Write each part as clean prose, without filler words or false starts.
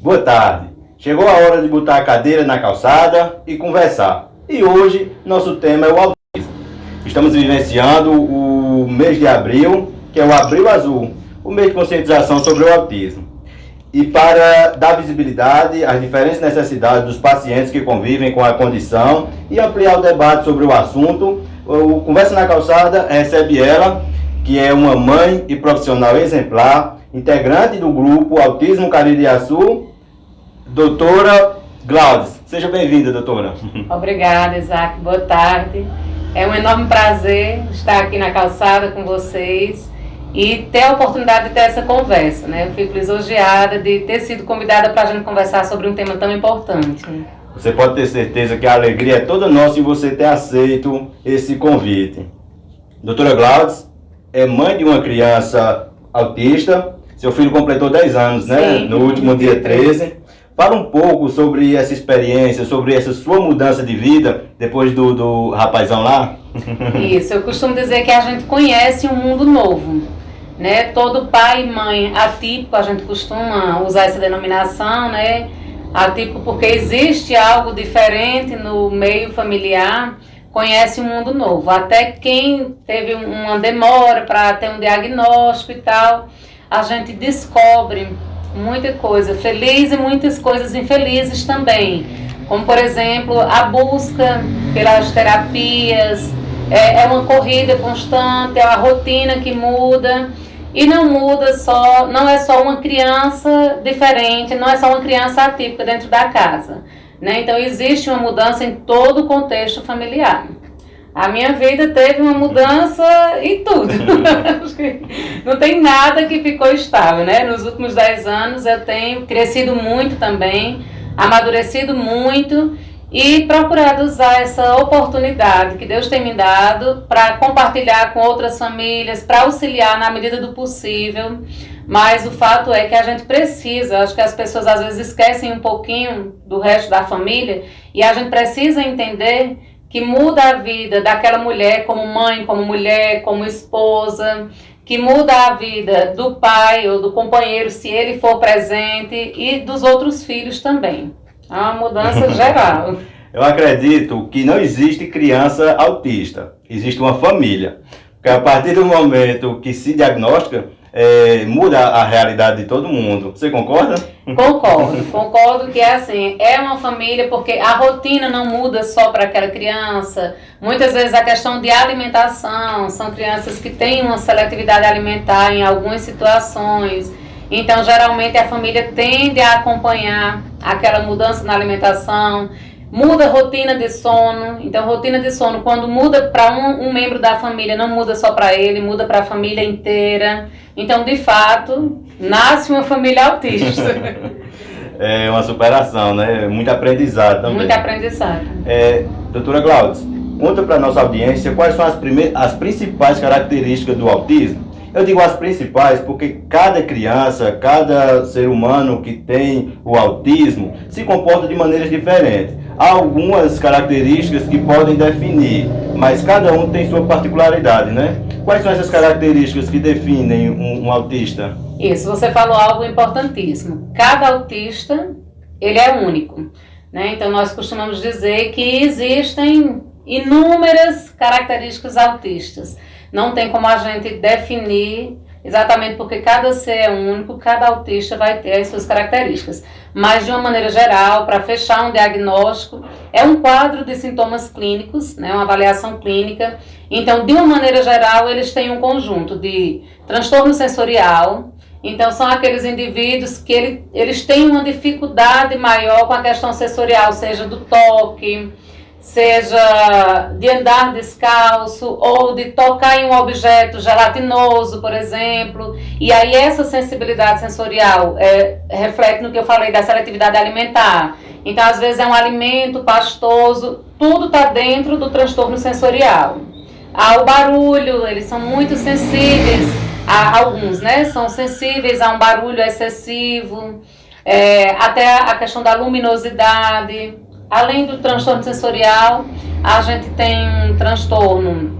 Boa tarde. Chegou a hora de botar a cadeira na calçada e conversar. E hoje nosso tema é o autismo. Estamos vivenciando o mês de abril, que é o Abril Azul, o mês de conscientização sobre o autismo. E para dar visibilidade às diferentes necessidades dos pacientes que convivem com a condição e ampliar o debate sobre o assunto, o Conversa na Calçada recebe ela, que é uma mãe e profissional exemplar, integrante do grupo Autismo Caririaçu, doutora Glaudes. Seja bem-vinda, doutora. Obrigada, Isaac. Boa tarde. É um enorme prazer estar aqui na calçada com vocês e ter a oportunidade de ter essa conversa, né? Eu fico lisonjeada de ter sido convidada para a gente conversar sobre um tema tão importante. Você pode ter certeza que a alegria é toda nossa em você ter aceito esse convite. Doutora Glaudes é mãe de uma criança autista. Seu filho completou 10 anos, né? Sim, no último dia 13. Fala um pouco sobre essa experiência, sobre essa sua mudança de vida depois do rapazão lá. Isso, eu costumo dizer que a gente conhece um mundo novo, né? Todo pai e mãe atípico, a gente costuma usar essa denominação, né? Atípico porque existe algo diferente no meio familiar, conhece um mundo novo. Até quem teve uma demora para ter um diagnóstico e tal, a gente descobre muita coisa feliz e muitas coisas infelizes também, como por exemplo a busca pelas terapias, é uma corrida constante, é uma rotina que muda e não muda só, não é só uma criança diferente, não é só uma criança atípica dentro da casa, né? Então existe uma mudança em todo o contexto familiar. A minha vida teve uma mudança em tudo. Não tem nada que ficou estável, né? Nos últimos 10 anos eu tenho crescido muito também, amadurecido muito e procurado usar essa oportunidade que Deus tem me dado para compartilhar com outras famílias, para auxiliar na medida do possível. Mas o fato é que a gente precisa, acho que as pessoas às vezes esquecem um pouquinho do resto da família e a gente precisa entender que muda a vida daquela mulher como mãe, como mulher, como esposa, que muda a vida do pai ou do companheiro se ele for presente e dos outros filhos também. É uma mudança geral. Eu acredito que não existe criança autista, existe uma família. Porque a partir do momento que se diagnostica, muda a realidade de todo mundo. Você concorda? Concordo que é assim, é uma família porque a rotina não muda só para aquela criança. Muitas vezes a questão de alimentação, são crianças que têm uma seletividade alimentar em algumas situações. Então, geralmente a família tende a acompanhar aquela mudança na alimentação. Muda a rotina de sono, então rotina de sono quando muda para um membro da família, não muda só para ele, muda para a família inteira. Então, de fato, nasce uma família autista. É uma superação, né? Muito aprendizado também. Muito aprendizado. Doutora Glaudes, conta para a nossa audiência quais são as principais características do autismo. Eu digo as principais porque cada criança, cada ser humano que tem o autismo se comporta de maneiras diferentes. Há algumas características que podem definir, mas cada um tem sua particularidade, né? Quais são essas características que definem um autista? Isso, você falou algo importantíssimo. Cada autista, ele é único, né? Então nós costumamos dizer que existem inúmeras características autistas. Não tem como a gente definir exatamente porque cada ser é único, cada autista vai ter as suas características. Mas, de uma maneira geral, para fechar um diagnóstico, é um quadro de sintomas clínicos, né, uma avaliação clínica. Então, de uma maneira geral, eles têm um conjunto de transtorno sensorial. Então, são aqueles indivíduos que eles têm uma dificuldade maior com a questão sensorial, seja do toque, seja de andar descalço ou de tocar em um objeto gelatinoso, por exemplo. E aí essa sensibilidade sensorial reflete no que eu falei da seletividade alimentar. Então, às vezes é um alimento pastoso, tudo está dentro do transtorno sensorial. Ao barulho, eles são muito sensíveis, alguns, né, são sensíveis a um barulho excessivo, até a questão da luminosidade. Além do transtorno sensorial, a gente tem um transtorno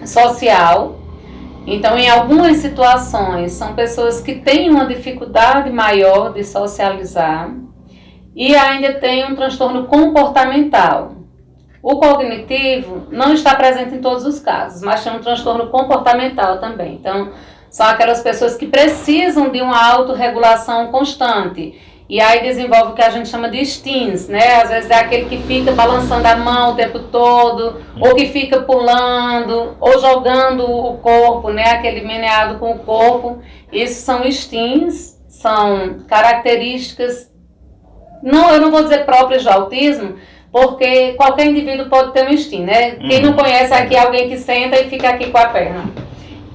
social, Então, em algumas situações, são pessoas que têm uma dificuldade maior de socializar e ainda têm um transtorno comportamental. O cognitivo não está presente em todos os casos, mas tem um transtorno comportamental também. Então, são aquelas pessoas que precisam de uma autorregulação constante. E aí desenvolve o que a gente chama de STINs, né? Às vezes é aquele que fica balançando a mão o tempo todo, ou que fica pulando, ou jogando o corpo, né? Aquele meneado com o corpo. Esses são STINs, são características, eu não vou dizer próprias do autismo, porque qualquer indivíduo pode ter um STIN, né? Quem não conhece aqui é alguém que senta e fica aqui com a perna.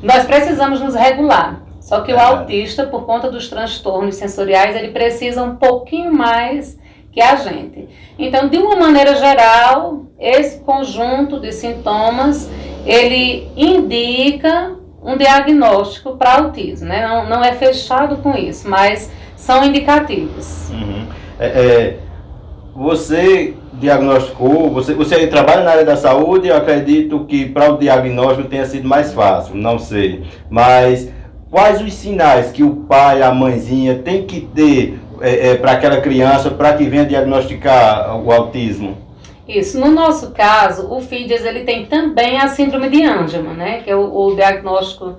Nós precisamos nos regular. Só que o autista, por conta dos transtornos sensoriais, ele precisa um pouquinho mais que a gente. Então, de uma maneira geral, esse conjunto de sintomas, ele indica um diagnóstico para autismo, né? Não é fechado com isso, mas são indicativos. Uhum. Você diagnosticou, você trabalha na área da saúde, eu acredito que para o diagnóstico tenha sido mais fácil, não sei, mas quais os sinais que o pai, a mãezinha tem que ter para aquela criança para que venha diagnosticar o autismo? Isso, no nosso caso, o FIDES ele tem também a síndrome de Angelman, né, que é o diagnóstico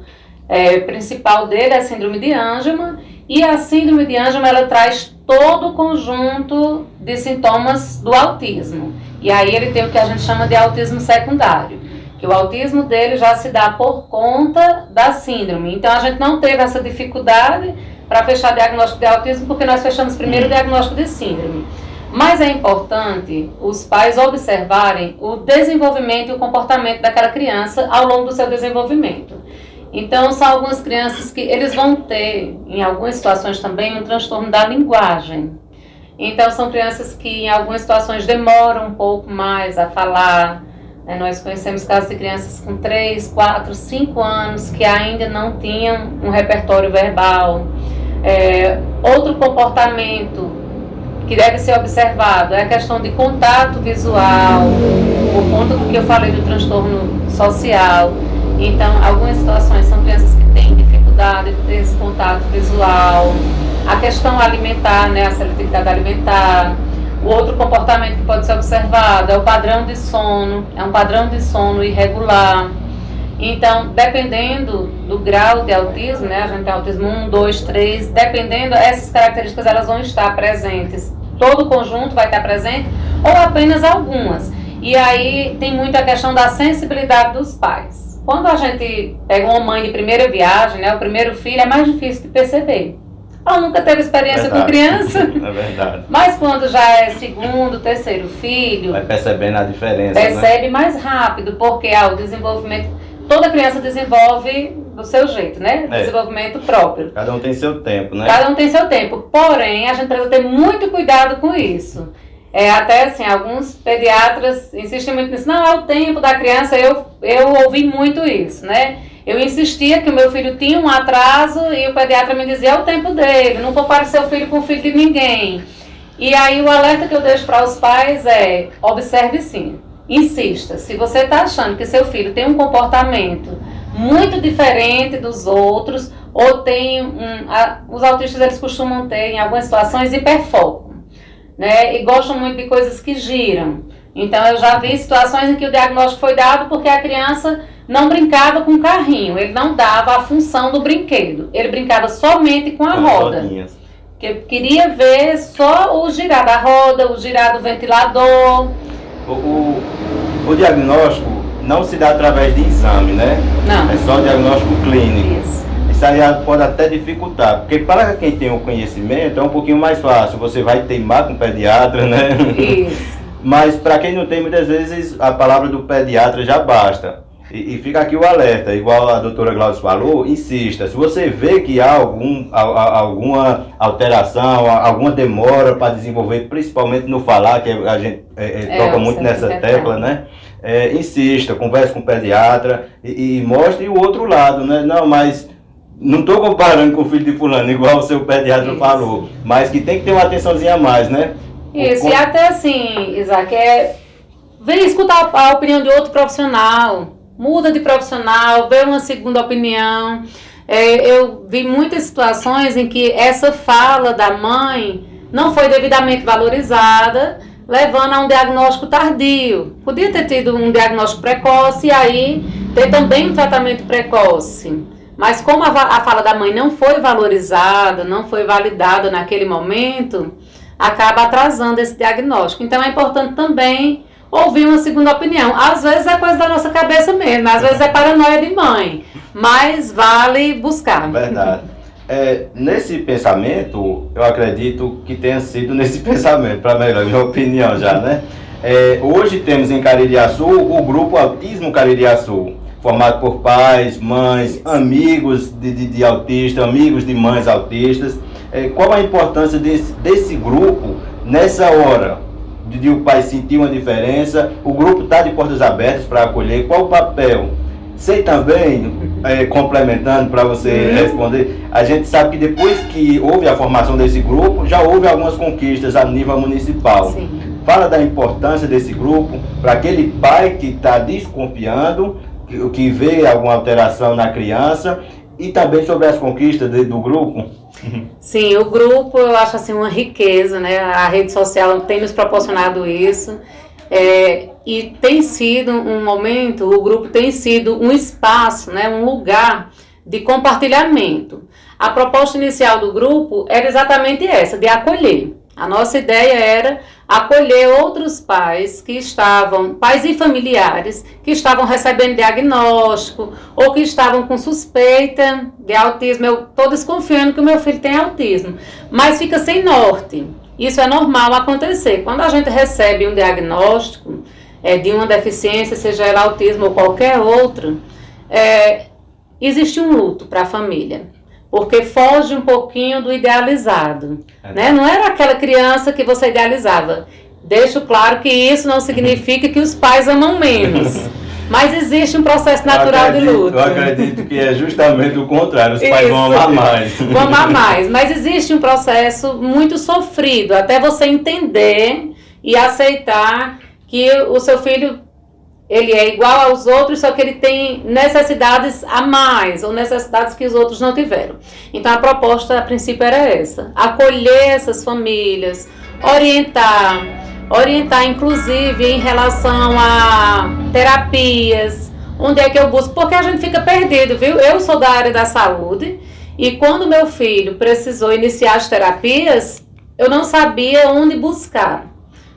principal dele é a síndrome de Angelman, e a síndrome de Angelman ela traz todo o conjunto de sintomas do autismo, e aí ele tem o que a gente chama de autismo secundário, que o autismo dele já se dá por conta da síndrome, então a gente não teve essa dificuldade para fechar diagnóstico de autismo, porque nós fechamos primeiro o diagnóstico de síndrome. Mas é importante os pais observarem o desenvolvimento e o comportamento daquela criança ao longo do seu desenvolvimento. Então, são algumas crianças que eles vão ter, em algumas situações também, um transtorno da linguagem. Então, são crianças que, em algumas situações, demoram um pouco mais a falar. Nós conhecemos casos de crianças com 3, 4, 5 anos que ainda não tinham um repertório verbal. Outro comportamento que deve ser observado é a questão de contato visual, por conta do que eu falei do transtorno social. Então, algumas situações são crianças que têm dificuldade de ter esse contato visual. A questão alimentar, né, a seletividade alimentar. O outro comportamento que pode ser observado é o padrão de sono, é um padrão de sono irregular. Então, dependendo do grau de autismo, né, a gente tem autismo 1, 2, 3, dependendo, essas características elas vão estar presentes. Todo o conjunto vai estar presente ou apenas algumas. E aí tem muito a questão da sensibilidade dos pais. Quando a gente pega uma mãe de primeira viagem, né, o primeiro filho, é mais difícil de perceber. Ela nunca teve experiência com criança. É verdade. Mas quando já é segundo, terceiro filho... Vai percebendo a diferença, percebe, né? Mais rápido, porque o desenvolvimento... Toda criança desenvolve do seu jeito, né? Desenvolvimento próprio. Cada um tem seu tempo, né? Cada um tem seu tempo. Porém, a gente precisa ter muito cuidado com isso. Até assim, alguns pediatras insistem muito nisso. Não, é o tempo da criança. Eu ouvi muito isso, né? Eu insistia que o meu filho tinha um atraso e o pediatra me dizia, é o tempo dele, não compare seu filho com o filho de ninguém. E aí o alerta que eu deixo para os pais é, observe sim, insista. Se você está achando que seu filho tem um comportamento muito diferente dos outros, ou tem os autistas eles costumam ter em algumas situações hiperfoco, né? E gostam muito de coisas que giram. Então eu já vi situações em que o diagnóstico foi dado porque a criança não brincava com o carrinho, ele não dava a função do brinquedo, ele brincava somente com a roda. Porque queria ver só o girar da roda, o girar do ventilador. O diagnóstico não se dá através de exame, né? Não. É só diagnóstico clínico. Isso aí pode até dificultar, porque para quem tem o conhecimento é um pouquinho mais fácil, você vai teimar com o pediatra, né? Isso. Mas para quem não tem, muitas vezes a palavra do pediatra já basta. E fica aqui o alerta, igual a doutora Glaucia falou, insista. Se você vê que há alguma alteração, alguma demora para desenvolver, principalmente no falar, que a gente toca muito nessa tecla, né? Insista, converse com o pediatra e mostre o outro lado, né? Não, mas não estou comparando com o filho de fulano, igual o seu pediatra falou, mas que tem que ter uma atençãozinha a mais, né? Isso, e até assim, Isaac, vem escutar a opinião de outro profissional. muda de profissional, vê uma segunda opinião. Eu vi muitas situações em que essa fala da mãe não foi devidamente valorizada, levando a um diagnóstico tardio. Podia ter tido um diagnóstico precoce e aí ter também um tratamento precoce. Mas como a fala da mãe não foi valorizada, não foi validada naquele momento, acaba atrasando esse diagnóstico. Então é importante também ouvir uma segunda opinião. Às vezes é coisa da nossa cabeça mesmo, às vezes é paranoia de mãe, mas vale buscar. Verdade. Nesse pensamento, eu acredito que tenha sido nesse pensamento, para melhor, minha opinião já, né? Hoje temos em Caririaçu o grupo Autismo Caririaçu, formado por pais, mães, amigos de autistas, amigos de mães autistas. Qual a importância desse grupo nessa hora de o pai sentir uma diferença? O grupo está de portas abertas para acolher. Qual o papel? Sei também, complementando para você responder, a gente sabe que depois que houve a formação desse grupo, já houve algumas conquistas a nível municipal. Sim. Fala da importância desse grupo para aquele pai que está desconfiando, que vê alguma alteração na criança, e também sobre as conquistas do grupo. Sim, o grupo eu acho assim uma riqueza, né? A rede social tem nos proporcionado isso. E tem sido um momento, o grupo tem sido um espaço, né, um lugar de compartilhamento. A proposta inicial do grupo era exatamente essa, de acolher. A nossa ideia era acolher outros pais pais e familiares que estavam recebendo diagnóstico ou que estavam com suspeita de autismo. Eu estou desconfiando que o meu filho tem autismo, mas fica sem norte. Isso é normal acontecer. Quando a gente recebe um diagnóstico de uma deficiência, seja ela autismo ou qualquer outra, existe um luto para a família, porque foge um pouquinho do idealizado. Né? Não era aquela criança que você idealizava. Deixo claro que isso não significa que os pais amam menos. Mas existe um processo natural de luto. Eu acredito que é justamente o contrário, os pais vão amar mais. Vão amar mais, mas existe um processo muito sofrido, até você entender e aceitar que o seu filho, ele é igual aos outros, só que ele tem necessidades a mais, ou necessidades que os outros não tiveram. Então a proposta, a princípio, era essa: acolher essas famílias, orientar inclusive em relação a terapias, onde é que eu busco, porque a gente fica perdido, viu? Eu sou da área da saúde e quando meu filho precisou iniciar as terapias, eu não sabia onde buscar.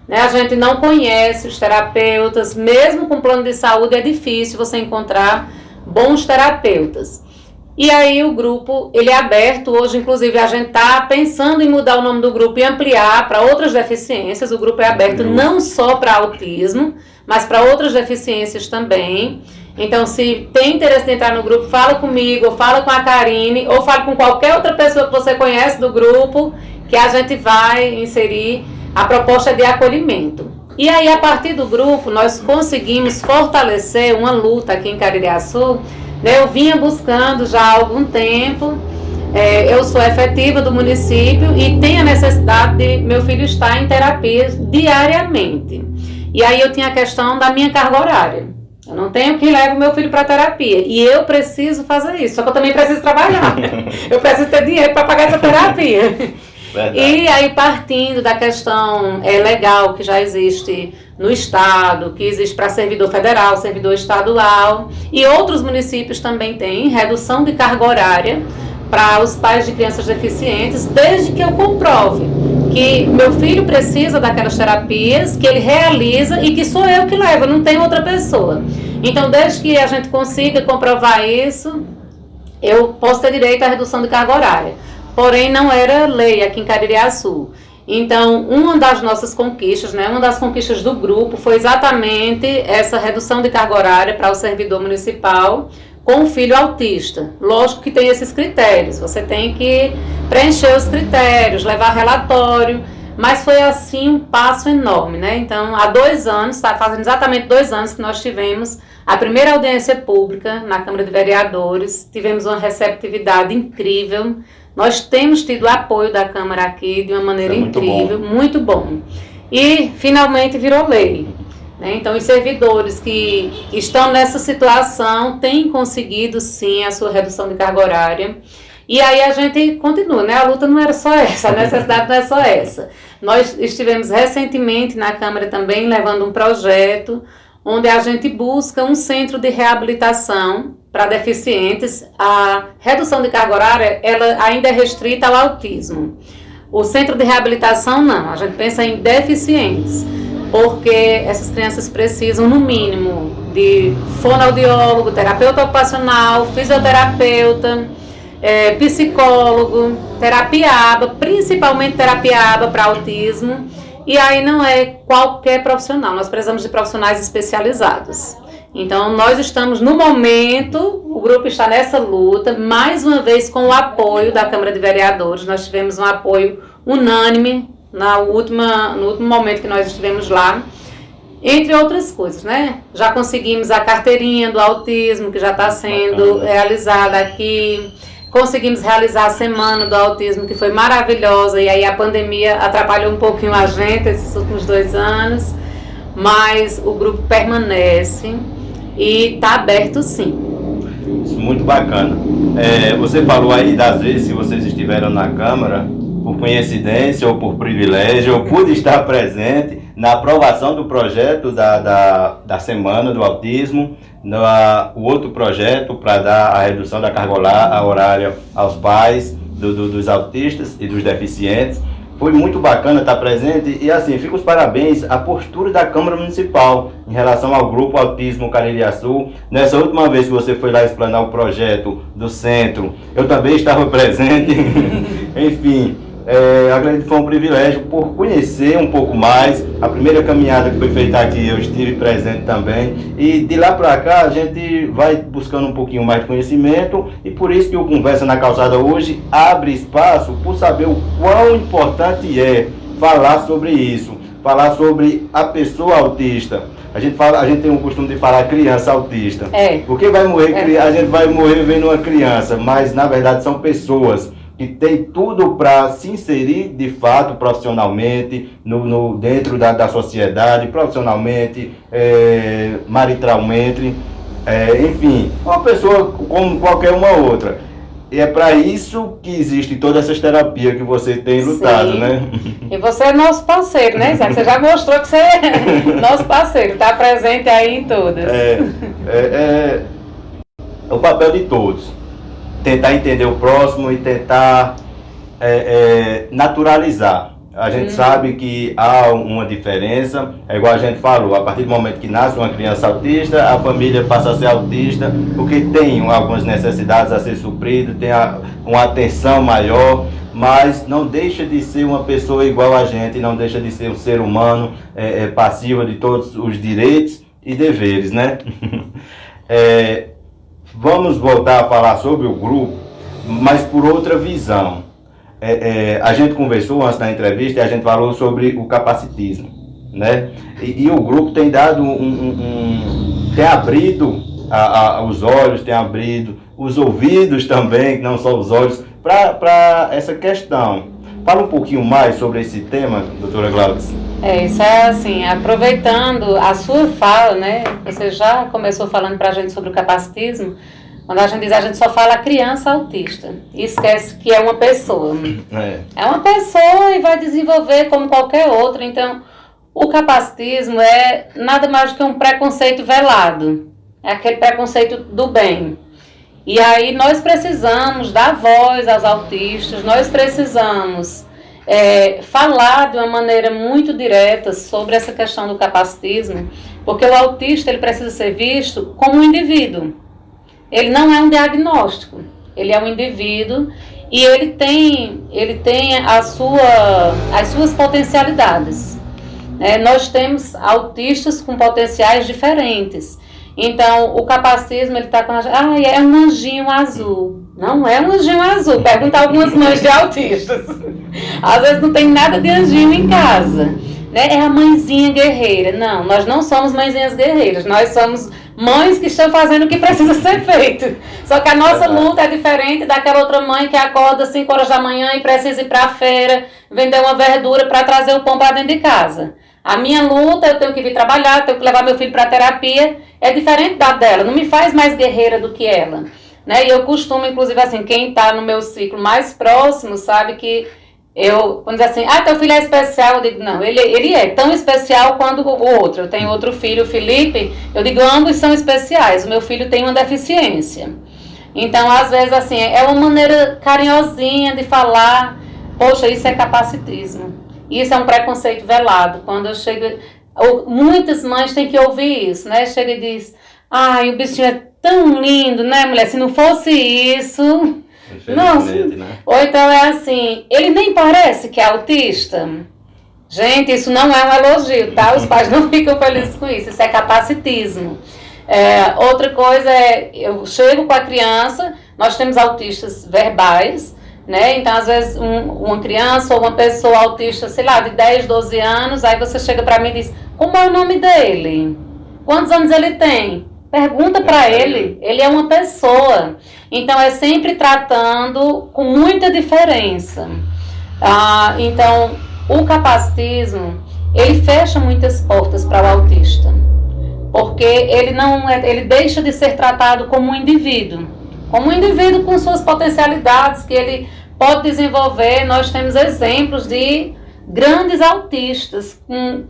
Né? A gente não conhece os terapeutas, mesmo com plano de saúde é difícil você encontrar bons terapeutas. E aí o grupo, ele é aberto, hoje inclusive a gente está pensando em mudar o nome do grupo e ampliar para outras deficiências. O grupo é aberto não só para autismo, mas para outras deficiências também. Então se tem interesse de entrar no grupo, fala comigo, ou fala com a Karine, ou fala com qualquer outra pessoa que você conhece do grupo, que a gente vai inserir a proposta de acolhimento. E aí a partir do grupo nós conseguimos fortalecer uma luta aqui em Caririaçu. Eu vinha buscando já há algum tempo, eu sou efetiva do município e tenho a necessidade de meu filho estar em terapia diariamente. E aí eu tinha a questão da minha carga horária. Eu não tenho quem leve o meu filho para terapia e eu preciso fazer isso, só que eu também preciso trabalhar. Eu preciso ter dinheiro para pagar essa terapia. Verdade. E aí partindo da questão legal que já existe no estado, que existe para servidor federal, servidor estadual, e outros municípios também têm redução de carga horária para os pais de crianças deficientes, desde que eu comprove que meu filho precisa daquelas terapias, que ele realiza e que sou eu que levo, não tem outra pessoa. Então, desde que a gente consiga comprovar isso, eu posso ter direito à redução de carga horária. Porém, não era lei aqui em Caririaçu. Então, uma das nossas conquistas, né, uma das conquistas do grupo foi exatamente essa redução de carga horária para o servidor municipal com o filho autista. Lógico que tem esses critérios, você tem que preencher os critérios, levar relatório, mas foi assim um passo enorme, né? Então, há 2 anos, está fazendo exatamente 2 anos que nós tivemos a primeira audiência pública na Câmara de Vereadores, tivemos uma receptividade incrível. Nós temos tido apoio da Câmara aqui de uma maneira incrível, muito bom. E finalmente virou lei. né? Então, os servidores que estão nessa situação têm conseguido, sim, a sua redução de carga horária. E aí a gente continua, né? A luta não era só essa, a necessidade não é só essa. Nós estivemos recentemente na Câmara também levando um projeto onde a gente busca um centro de reabilitação para deficientes. A redução de carga horária, ela ainda é restrita ao autismo. O centro de reabilitação não, a gente pensa em deficientes, porque essas crianças precisam, no mínimo, de fonoaudiólogo, terapeuta ocupacional, fisioterapeuta, psicólogo, terapia ABA, principalmente terapia ABA para autismo, e aí não é qualquer profissional, nós precisamos de profissionais especializados. Então, nós estamos, no momento, o grupo está nessa luta, mais uma vez com o apoio da Câmara de Vereadores. Nós tivemos um apoio unânime no último momento que nós estivemos lá, entre outras coisas, né? Já conseguimos a carteirinha do autismo, que já está sendo realizada aqui. Conseguimos realizar a Semana do Autismo, que foi maravilhosa, e aí a pandemia atrapalhou um pouquinho a gente esses últimos 2 anos, mas o grupo permanece e está aberto, sim. Isso, muito bacana. Você falou aí das vezes que vocês estiveram na Câmara, por coincidência ou por privilégio, eu pude estar presente na aprovação do projeto da Semana do Autismo, o outro projeto para dar a redução da carga horária aos pais dos autistas e dos deficientes. Foi muito bacana estar presente e, assim, fica os parabéns à postura da Câmara Municipal em relação ao Grupo Autismo Caririaçu. Nessa última vez que você foi lá explanar o projeto do centro, eu também estava presente. Enfim, acredito que foi um privilégio por conhecer um pouco mais. A primeira caminhada que foi feita aqui eu estive presente também, e de lá para cá a gente vai buscando um pouquinho mais de conhecimento, e por isso que o Conversa na Calçada hoje abre espaço por saber o quão importante é falar sobre isso, falar sobre a pessoa autista. A gente tem um costume de falar criança autista, porque a gente vai morrer vendo uma criança, mas na verdade são pessoas que tem tudo para se inserir de fato profissionalmente dentro da sociedade, profissionalmente, maritalmente, enfim, uma pessoa como qualquer uma outra. E é para isso que existe toda essa terapia que você tem lutado, sim, né? E você é nosso parceiro, né, Isaac? Você já mostrou que você é nosso parceiro, está presente aí em todas. É o papel de todos. Tentar entender o próximo e tentar naturalizar. A gente sabe que há uma diferença, é igual a gente falou, a partir do momento que nasce uma criança autista, a família passa a ser autista, porque tem algumas necessidades a ser supridas, tem uma atenção maior, mas não deixa de ser uma pessoa igual a gente, não deixa de ser um ser humano passivo de todos os direitos e deveres, né? Vamos voltar a falar sobre o grupo, mas por outra visão. A gente conversou antes da entrevista e a gente falou sobre o capacitismo, né? E o grupo tem dado tem abrido os olhos, tem abrido os ouvidos também, não só os olhos, para essa questão. Fala um pouquinho mais sobre esse tema, doutora Glaudes. Isso é assim, aproveitando a sua fala, né? Você já começou falando para a gente sobre o capacitismo. Quando a gente diz, a gente só fala criança autista e esquece que é uma pessoa. É uma pessoa e vai desenvolver como qualquer outra. Então, o capacitismo é nada mais do que um preconceito velado. É aquele preconceito do bem. E aí nós precisamos dar voz aos autistas, nós precisamos falar de uma maneira muito direta sobre essa questão do capacitismo, porque o autista ele precisa ser visto como um indivíduo. Ele não é um diagnóstico, ele é um indivíduo e ele tem as suas potencialidades. Nós temos autistas com potenciais diferentes. Então, o capacitismo, ele está com é um anjinho azul. Não é um anjinho azul. Pergunta algumas mães de autistas. Às vezes não tem nada de anjinho em casa. É a mãezinha guerreira. Não, nós não somos mãezinhas guerreiras. Nós somos mães que estão fazendo o que precisa ser feito. Só que a nossa luta é diferente daquela outra mãe que acorda às 5 horas da manhã e precisa ir para a feira, vender uma verdura para trazer o pão para dentro de casa. A minha luta, eu tenho que vir trabalhar, eu tenho que levar meu filho para terapia, é diferente da dela, não me faz mais guerreira do que ela. Né? E eu costumo, inclusive, assim, quem está no meu ciclo mais próximo sabe que quando diz assim, teu filho é especial, eu digo, não, ele é tão especial quanto o outro. Eu tenho outro filho, o Felipe, eu digo, ambos são especiais, o meu filho tem uma deficiência. Então, às vezes, assim, é uma maneira carinhosinha de falar, poxa, isso é capacitismo. Isso é um preconceito velado. Quando eu chego, muitas mães têm que ouvir isso, né? Chega e diz, o bichinho é tão lindo, né, mulher? Se não fosse isso... Não, né? Ou então é assim, ele nem parece que é autista. Gente, isso não é um elogio, tá? Os pais não ficam felizes com isso é capacitismo. Outra coisa eu chego com a criança, nós temos autistas verbais, né? Então, às vezes, uma criança ou uma pessoa autista, sei lá, de 10, 12 anos, aí você chega pra mim e diz, como é o nome dele? Quantos anos ele tem? Pergunta para ele é uma pessoa. Então, é sempre tratando com muita diferença. Então, o capacitismo, ele fecha muitas portas para o autista. Porque ele deixa de ser tratado como um indivíduo. Como um indivíduo com suas potencialidades que ele pode desenvolver. Nós temos exemplos de grandes autistas com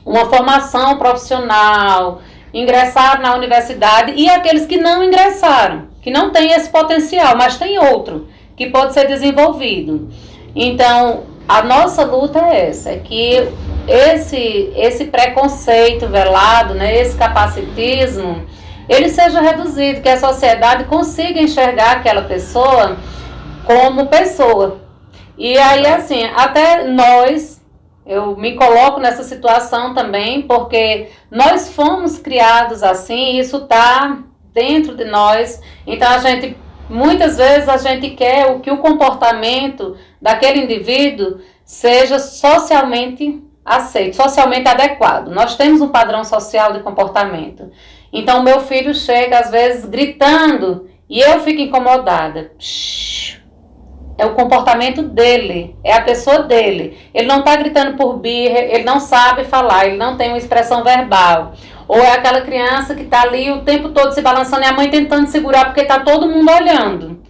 uma formação profissional, ingressaram na universidade, e aqueles que não ingressaram, que não têm esse potencial, mas tem outro, que pode ser desenvolvido. Então, a nossa luta é essa, é que esse preconceito velado, né, esse capacitismo, ele seja reduzido, que a sociedade consiga enxergar aquela pessoa como pessoa. E aí, assim, até nós... Eu me coloco nessa situação também, porque nós fomos criados assim, isso está dentro de nós. Então, muitas vezes a gente quer que o comportamento daquele indivíduo seja socialmente aceito, socialmente adequado. Nós temos um padrão social de comportamento. Então, meu filho chega, às vezes, gritando, e eu fico incomodada. É o comportamento dele, é a pessoa dele. Ele não está gritando por birra, ele não sabe falar, ele não tem uma expressão verbal. Ou é aquela criança que está ali o tempo todo se balançando e a mãe tentando segurar porque está todo mundo olhando.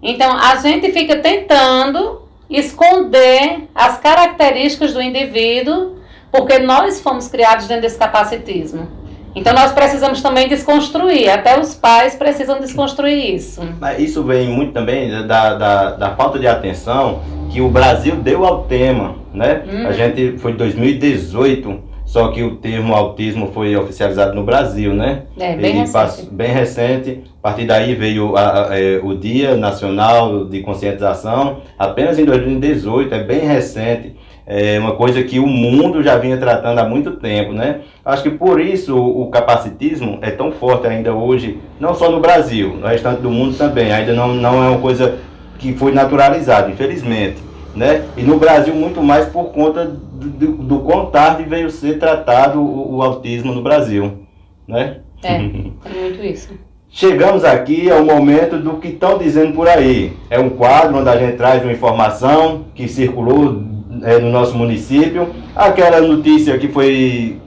Então, a gente fica tentando esconder as características do indivíduo porque nós fomos criados dentro desse capacitismo. Então nós precisamos também desconstruir, até os pais precisam desconstruir isso. Mas isso vem muito também da falta de atenção que o Brasil deu ao tema, né? A gente foi em 2018, só que o termo autismo foi oficializado no Brasil, né? Bem recente. Bem recente. A partir daí veio o Dia Nacional de Conscientização, apenas em 2018, é bem recente. É uma coisa que o mundo já vinha tratando há muito tempo, né? Acho que por isso o capacitismo é tão forte ainda hoje, não só no Brasil, no restante do mundo também. Ainda não é uma coisa que foi naturalizada, infelizmente, né? E no Brasil muito mais por conta do quão tarde veio ser tratado o autismo no Brasil, né? É muito isso. Chegamos aqui ao momento do que estão dizendo por aí. É um quadro onde a gente traz uma informação que circulou no nosso município, aquela notícia que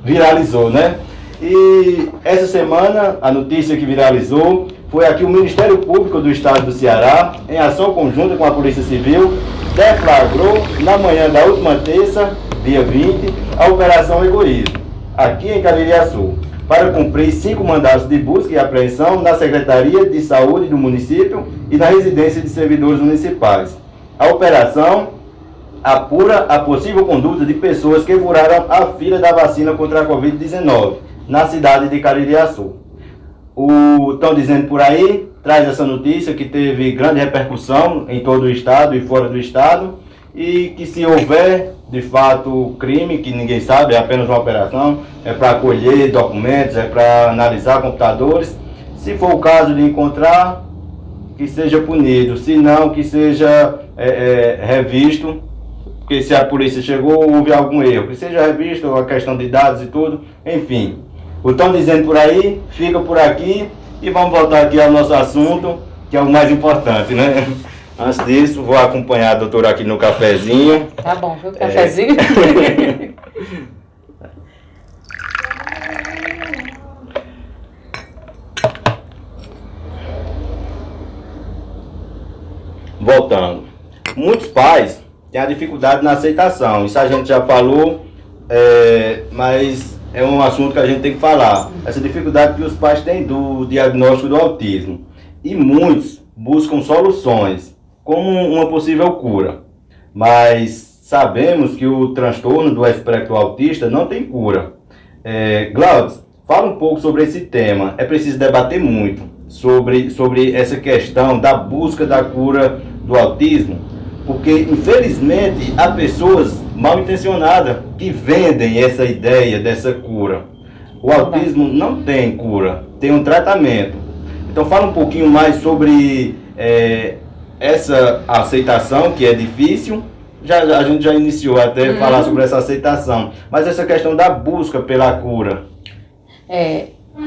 viralizou, né? E essa semana a notícia que viralizou foi aqui o Ministério Público do Estado do Ceará, em ação conjunta com a Polícia Civil, deflagrou na manhã da última terça, dia 20, a Operação Egoísmo, aqui em Caririaçu, para cumprir 5 mandados de busca e apreensão na Secretaria de Saúde do município e na residência de servidores municipais. A operação apura a possível conduta de pessoas que furaram a fila da vacina contra a Covid-19 na cidade de Caririaçu. Estão dizendo por aí, traz essa notícia que teve grande repercussão em todo o estado e fora do estado, e que se houver de fato crime, que ninguém sabe, é apenas uma operação, é para colher documentos, é para analisar computadores. Se for o caso de encontrar, que seja punido, se não, que seja revisto. Porque se a polícia chegou, houve algum erro, que seja revisto a questão de dados e tudo, enfim. O estão dizendo por aí, fica por aqui e vamos voltar aqui ao nosso assunto, que é o mais importante, né? Antes disso, vou acompanhar a doutora aqui no cafezinho. Tá bom, viu? Cafezinho? Voltando. Muitos pais têm a dificuldade na aceitação. Isso a gente já falou, mas é um assunto que a gente tem que falar. Essa dificuldade que os pais têm do diagnóstico do autismo. E muitos buscam soluções, como uma possível cura. Mas sabemos que o transtorno do espectro autista não tem cura. Glaudes, fala um pouco sobre esse tema. É preciso debater muito sobre essa questão da busca da cura do autismo, porque infelizmente há pessoas mal intencionadas que vendem essa ideia dessa cura. O autismo não tem cura, tem um tratamento. Então fala um pouquinho mais sobre essa aceitação, que é difícil. A gente já iniciou até falar sobre essa aceitação, mas essa questão da busca pela cura.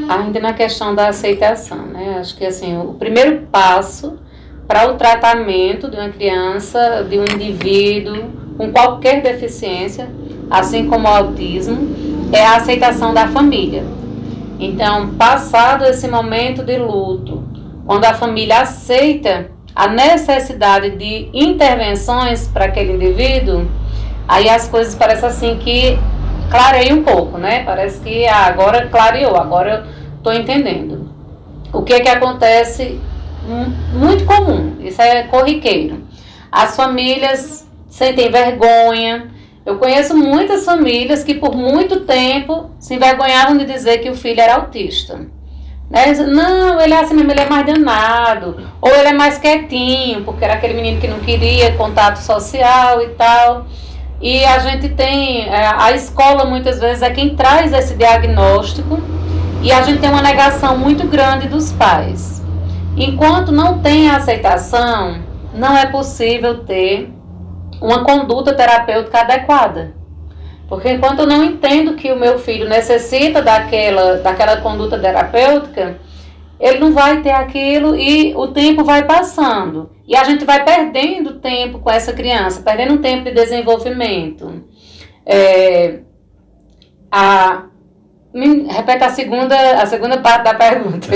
Ainda na questão da aceitação, né? Acho que assim, o primeiro passo para o tratamento de uma criança, de um indivíduo com qualquer deficiência, assim como o autismo, é a aceitação da família. Então, passado esse momento de luto, quando a família aceita a necessidade de intervenções para aquele indivíduo, aí as coisas parecem assim que clareia um pouco, né? Parece que agora clareou, agora eu estou entendendo. O que é que acontece? Muito comum, isso é corriqueiro. As famílias sentem vergonha. Eu conheço muitas famílias que por muito tempo se envergonhavam de dizer que o filho era autista. Né? Não, ele é assim mesmo, ele é mais danado, ou ele é mais quietinho, porque era aquele menino que não queria contato social e tal. E a gente tem, a escola muitas vezes é quem traz esse diagnóstico, e a gente tem uma negação muito grande dos pais. Enquanto não tem a aceitação, não é possível ter uma conduta terapêutica adequada. Porque enquanto eu não entendo que o meu filho necessita daquela conduta terapêutica, ele não vai ter aquilo e o tempo vai passando. E a gente vai perdendo tempo com essa criança, perdendo um tempo de desenvolvimento. Repete a segunda parte da pergunta.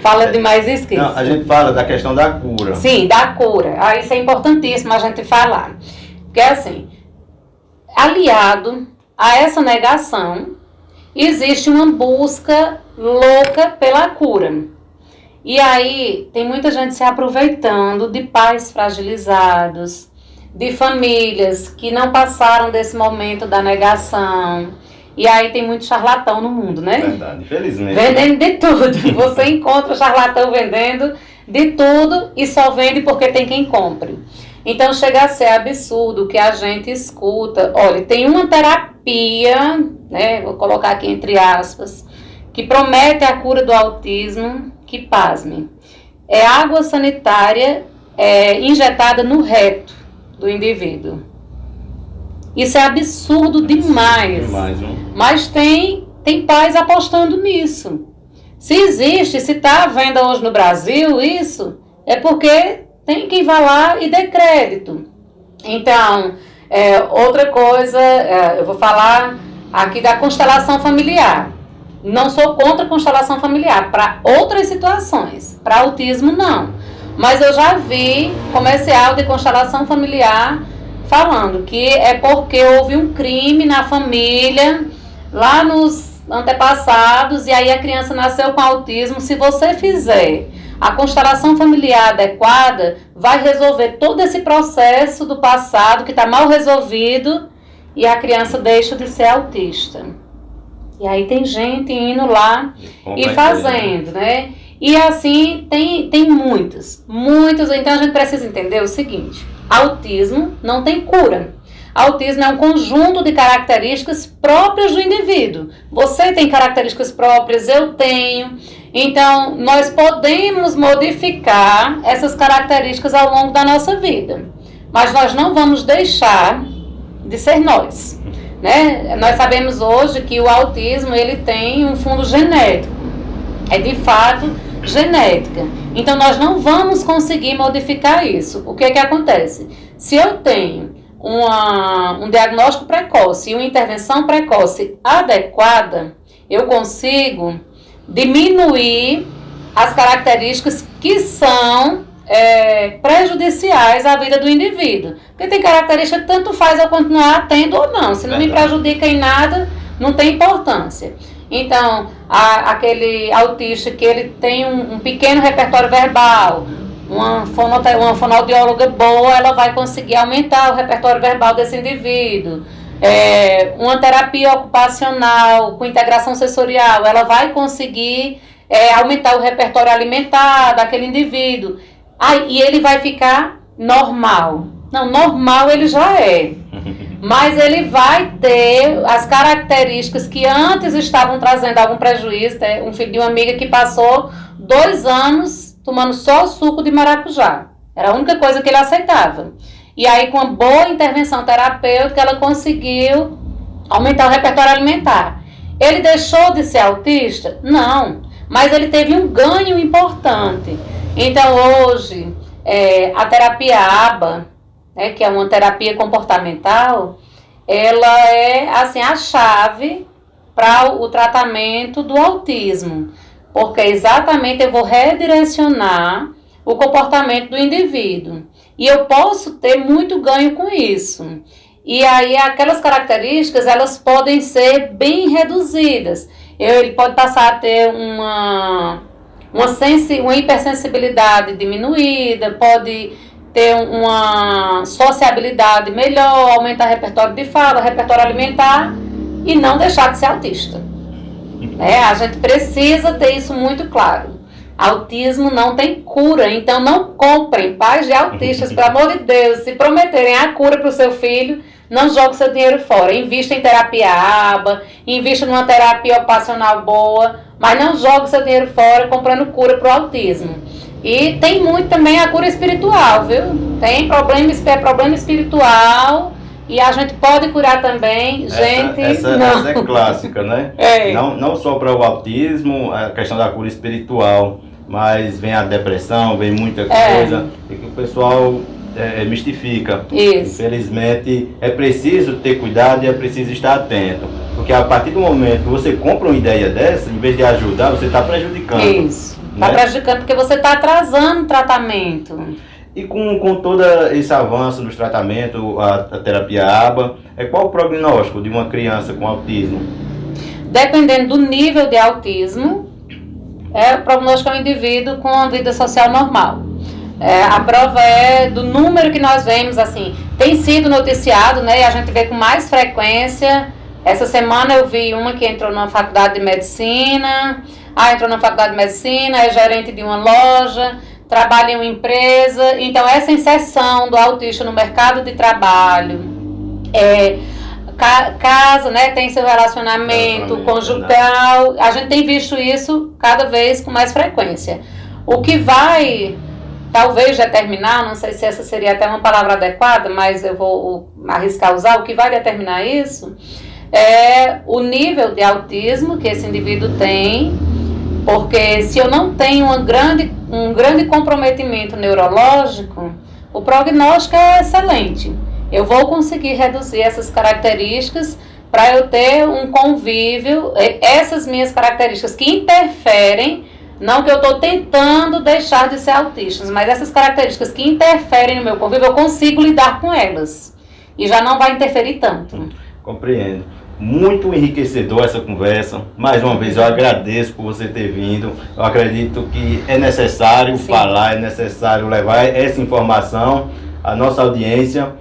Fala demais e esquece. Não, a gente fala da questão da cura. Sim, da cura. Isso é importantíssimo a gente falar. Porque assim, aliado a essa negação, existe uma busca louca pela cura. E aí tem muita gente se aproveitando de pais fragilizados, de famílias que não passaram desse momento da negação. E aí tem muito charlatão no mundo, né? Verdade, infelizmente. Vendendo de tudo. Você encontra charlatão vendendo de tudo e só vende porque tem quem compre. Então chega a ser absurdo que a gente escuta. Olha, tem uma terapia, né? Vou colocar aqui entre aspas, que promete a cura do autismo, que pasme. É água sanitária injetada no reto do indivíduo. Isso é absurdo demais. Mas tem pais apostando nisso. Se existe, se está à venda hoje no Brasil isso, é porque tem quem vá lá e dê crédito. Então, outra coisa, eu vou falar aqui da constelação familiar. Não sou contra a constelação familiar, para outras situações. Para autismo, não. Mas eu já vi comercial de constelação familiar falando que é porque houve um crime na família, lá nos antepassados, e aí a criança nasceu com autismo. Se você fizer a constelação familiar adequada, vai resolver todo esse processo do passado que está mal resolvido e a criança deixa de ser autista. E aí tem gente indo lá e fazendo, né? E assim tem muitos. Então a gente precisa entender o seguinte: autismo não tem cura. Autismo é um conjunto de características próprias do indivíduo. Você tem características próprias, eu tenho. Então, nós podemos modificar essas características ao longo da nossa vida. Mas nós não vamos deixar de ser nós, né? Nós sabemos hoje que o autismo ele tem um fundo genético. É de fato genética. Então nós não vamos conseguir modificar isso. O que é que acontece? Se eu tenho um diagnóstico precoce e uma intervenção precoce adequada, eu consigo diminuir as características que são prejudiciais à vida do indivíduo. Porque tem característica que tanto faz eu continuar tendo ou não. Se não me prejudica em nada, não tem importância. Então, aquele autista que ele tem um pequeno repertório verbal, uma fonoaudióloga boa, ela vai conseguir aumentar o repertório verbal desse indivíduo. Uma terapia ocupacional com integração sensorial, ela vai conseguir aumentar o repertório alimentar daquele indivíduo. E ele vai ficar normal. Não, normal ele já é. Mas ele vai ter as características que antes estavam trazendo algum prejuízo. Um filho de uma amiga que passou 2 anos tomando só suco de maracujá. Era a única coisa que ele aceitava. E aí, com uma boa intervenção terapêutica, ela conseguiu aumentar o repertório alimentar. Ele deixou de ser autista? Não. Mas ele teve um ganho importante. Então, hoje, a terapia ABA, que é uma terapia comportamental, ela é assim, a chave para o tratamento do autismo. Porque exatamente eu vou redirecionar o comportamento do indivíduo. E eu posso ter muito ganho com isso. E aí aquelas características, elas podem ser bem reduzidas. Ele pode passar a ter uma hipersensibilidade diminuída, pode ter uma sociabilidade melhor, aumentar o repertório de fala, repertório alimentar e não deixar de ser autista. A gente precisa ter isso muito claro. Autismo não tem cura, então não comprem pais de autistas, pelo amor de Deus. Se prometerem a cura para o seu filho, não jogue seu dinheiro fora. Invista em terapia ABA, invista numa terapia ocupacional boa, mas não jogue seu dinheiro fora comprando cura para o autismo. E tem muito também a cura espiritual, viu? Tem problema espiritual e a gente pode curar também, gente. Essa é clássica, né? Não só para o autismo, a questão da cura espiritual, mas vem a depressão, vem muita coisa e que o pessoal mistifica. Isso. Infelizmente, é preciso ter cuidado e é preciso estar atento. Porque a partir do momento que você compra uma ideia dessa, em vez de ajudar, você está prejudicando. Isso. Está prejudicando porque você está atrasando o tratamento. E com todo esse avanço dos tratamentos, a terapia ABA, qual o prognóstico de uma criança com autismo? Dependendo do nível de autismo, o prognóstico é um indivíduo com uma vida social normal. A prova é do número que nós vemos, assim, tem sido noticiado, né, e a gente vê com mais frequência. Essa semana eu vi uma que entrou numa faculdade de medicina, é gerente de uma loja, trabalha em uma empresa. Então essa inserção do autista no mercado de trabalho, casa, né, tem seu relacionamento conjugal, a gente tem visto isso cada vez com mais frequência. O que vai talvez determinar, não sei se essa seria até uma palavra adequada, mas eu vou arriscar usar, o que vai determinar isso é o nível de autismo que esse indivíduo tem, porque se eu não tenho um grande comprometimento neurológico, o prognóstico é excelente. Eu vou conseguir reduzir essas características para eu ter um convívio, essas minhas características que interferem, não que eu estou tentando deixar de ser autista, mas essas características que interferem no meu convívio, eu consigo lidar com elas. E já não vai interferir tanto. Compreendo. Muito enriquecedor essa conversa. Mais uma vez eu agradeço por você ter vindo. Eu acredito que é necessário falar, é necessário levar essa informação à nossa audiência.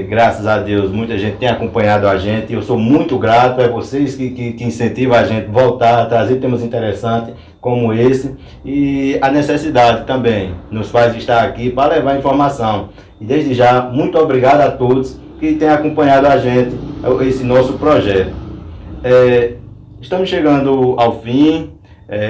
Graças a Deus, muita gente tem acompanhado a gente. Eu sou muito grato a vocês que incentivam a gente a voltar, a trazer temas interessantes como esse. E a necessidade também nos faz estar aqui para levar informação. E desde já, muito obrigado a todos que têm acompanhado a gente, esse nosso projeto. Estamos chegando ao fim.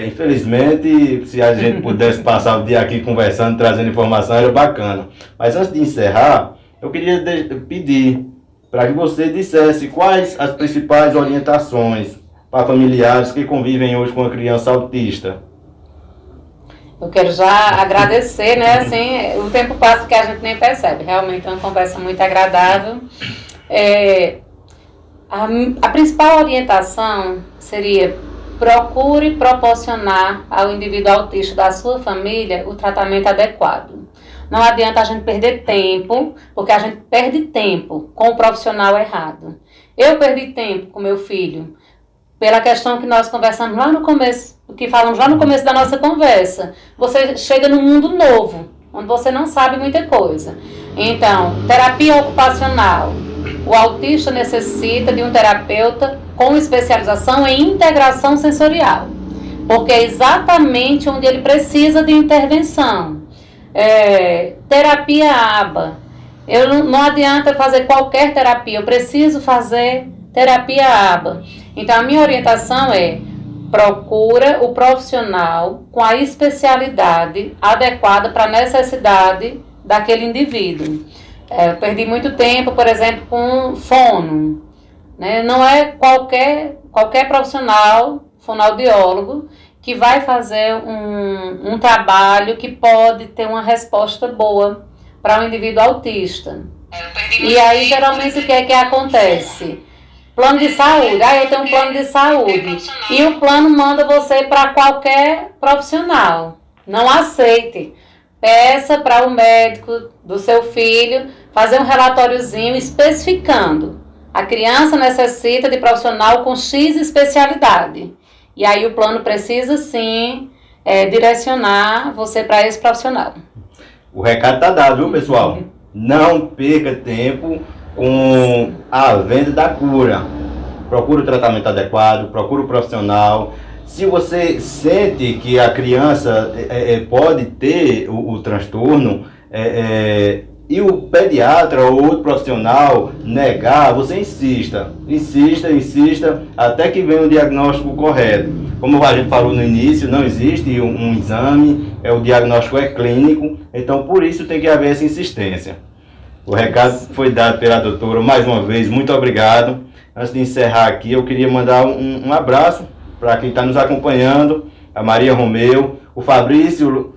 Infelizmente, se a gente pudesse passar o dia aqui conversando, trazendo informação, era bacana. Mas antes de encerrar, eu queria pedir para que você dissesse quais as principais orientações para familiares que convivem hoje com a criança autista. Eu quero já agradecer, né? Assim, o tempo passa que a gente nem percebe. Realmente é uma conversa muito agradável. A principal orientação seria: procure proporcionar ao indivíduo autista da sua família o tratamento adequado. Não adianta a gente perder tempo, porque a gente perde tempo com o profissional errado. Eu perdi tempo com meu filho pela questão que nós conversamos lá no começo, que falamos lá no começo da nossa conversa. Você chega num mundo novo, onde você não sabe muita coisa. Então, terapia ocupacional. O autista necessita de um terapeuta com especialização em integração sensorial, porque é exatamente onde ele precisa de intervenção. Terapia ABA. Não adianta fazer qualquer terapia, eu preciso fazer terapia ABA. Então, a minha orientação é: procura o profissional com a especialidade adequada para a necessidade daquele indivíduo. Eu perdi muito tempo, por exemplo, com fono. Né? Não é qualquer profissional, fonoaudiólogo, que vai fazer um trabalho que pode ter uma resposta boa para um indivíduo autista. E aí, geralmente, o que é que acontece? Plano de saúde. Eu tenho um plano de saúde. E o plano manda você para qualquer profissional. Não aceite. Peça para o médico do seu filho fazer um relatóriozinho especificando: a criança necessita de profissional com X especialidade. E aí o plano precisa, sim, direcionar você para esse profissional. O recado está dado, viu, pessoal? Não perca tempo com a venda da cura. Procure o tratamento adequado, procure o profissional. Se você sente que a criança pode ter o transtorno, e o pediatra ou outro profissional negar, você insista, até que venha o diagnóstico correto. Como a gente falou no início, não existe um exame, o diagnóstico é clínico, então por isso tem que haver essa insistência. O recado foi dado pela doutora, mais uma vez, muito obrigado. Antes de encerrar aqui, eu queria mandar um abraço para quem está nos acompanhando, a Maria Romeu, o Fabrício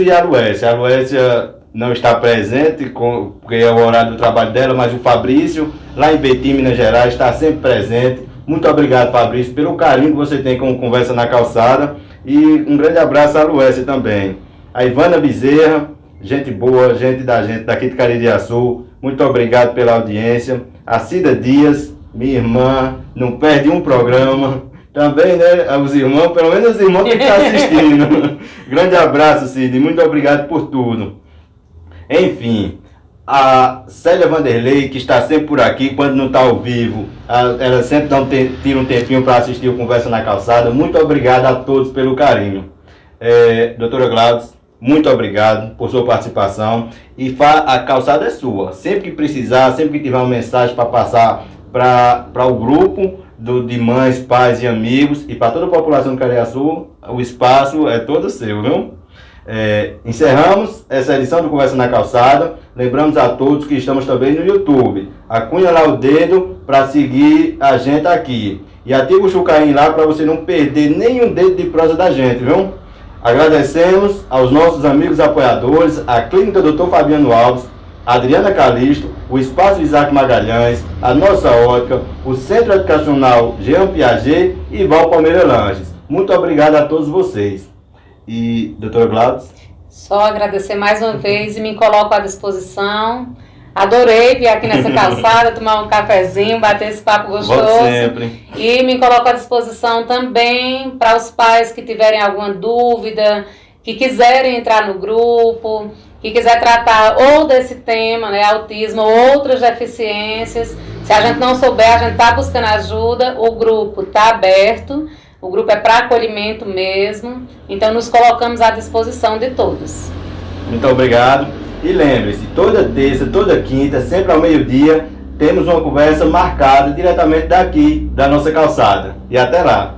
e a Luécia. A Luécia não está presente, porque é o horário do trabalho dela, mas o Fabrício, lá em Betim, Minas Gerais, está sempre presente. Muito obrigado, Fabrício, pelo carinho que você tem com Conversa na Calçada. E um grande abraço à Luécia também. A Ivana Bezerra, gente boa, gente daqui de Caririaçu, muito obrigado pela audiência. A Cida Dias, minha irmã, não perde um programa. Também, né, os irmãos, pelo menos os irmãos que estão assistindo. Grande abraço, Cida, muito obrigado por tudo. Enfim, a Célia Vanderlei, que está sempre por aqui, quando não está ao vivo, ela sempre tira um tempinho para assistir o Conversa na Calçada. Muito obrigado a todos pelo carinho. Doutora Gladys, muito obrigado por sua participação. E a calçada é sua. Sempre que precisar, sempre que tiver uma mensagem para passar para o grupo de mães, pais e amigos e para toda a população de Caririaçu, o espaço é todo seu, viu? Encerramos essa edição do Conversa na Calçada. Lembramos a todos que estamos também no YouTube. Acunha lá o dedo para seguir a gente aqui. E ativa o chucaim lá para você não perder nenhum dedo de prosa da gente, viu? Agradecemos aos nossos amigos apoiadores, a Clínica Dr. Fabiano Alves, a Adriana Calixto, o Espaço Isaac Magalhães, a Nossa Ótica, o Centro Educacional Jean Piaget e Val Palmeira Lanches. Muito obrigado a todos vocês. E, doutora Gladys? Só agradecer mais uma vez e me coloco à disposição. Adorei vir aqui nessa calçada, tomar um cafezinho, bater esse papo gostoso. Volte sempre. E me coloco à disposição também para os pais que tiverem alguma dúvida, que quiserem entrar no grupo, que quiser tratar ou desse tema, né, autismo, ou outras deficiências. Se a gente não souber, a gente está buscando ajuda, o grupo está aberto. O grupo é para acolhimento mesmo, então nos colocamos à disposição de todos. Muito obrigado. E lembre-se, toda terça, toda quinta, sempre ao meio-dia, temos uma conversa marcada diretamente daqui, da nossa calçada. E até lá.